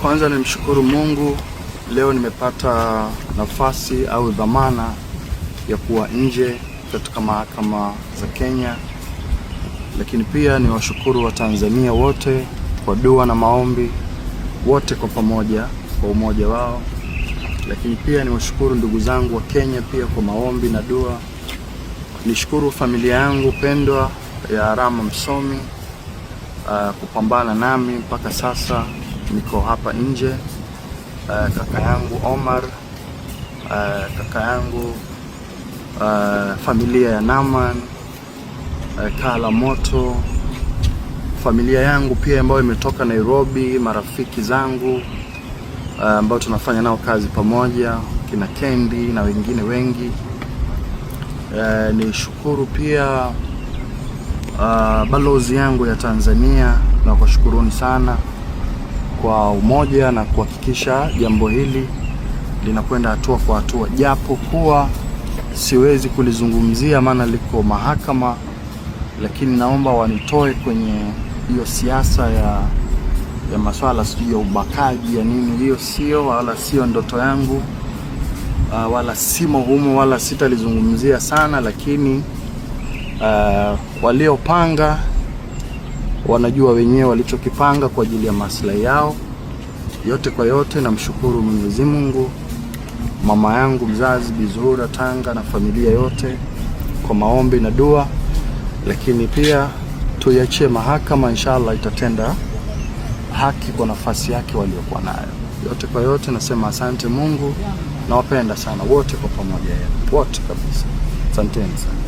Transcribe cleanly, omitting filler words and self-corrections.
Kwanza nimshukuru Mungu, leo nimepata nafasi au dhamana ya kuwa nje katika mahakama za Kenya, lakini pia niwashukuru wa Tanzania wote kwa dua na maombi, wote kwa pamoja kwa umoja wao, lakini pia niwashukuru ndugu zangu wa Kenya pia kwa maombi na dua. Nishukuru familia yangu pendwa ya Rama Msomi kupambana nami mpaka sasa niko hapa nje. Kaka yangu Omar, kaka yangu familia ya Naman, Kala Moto, familia yangu pia ambayo imetoka Nairobi, marafiki zangu ambao tunafanya nao kazi pamoja, kina Kendi na wengine wengi. Nishukuru pia balozi yangu ya Tanzania, na kuwashukuruni sana kwa umoja na kuhakikisha jambo hili linakwenda hatua kwa hatua, japo kuwa siwezi kulizungumzia maana liko mahakama, lakini naomba wanitoe kwenye hiyo siasa ya masuala sijui ya ubakaji ya nini. Hiyo sio, wala sio ndoto yangu, wala simo humo, wala sitalizungumzia sana, lakini waliopanga wanajua wenyewe walichokipanga kwa ajili ya maslahi yao. Yote kwa yote, namshukuru Mwenyezi Mungu, mama yangu mzazi Bi Zuhura Tanga na familia yote kwa maombi na dua, lakini pia tuiachie mahakama, inshallah itatenda haki kwa nafasi yake waliokuwa nayo. Yote kwa yote, nasema asante Mungu, nawapenda sana wote kwa pamoja, wote kabisa. Asanteni sana.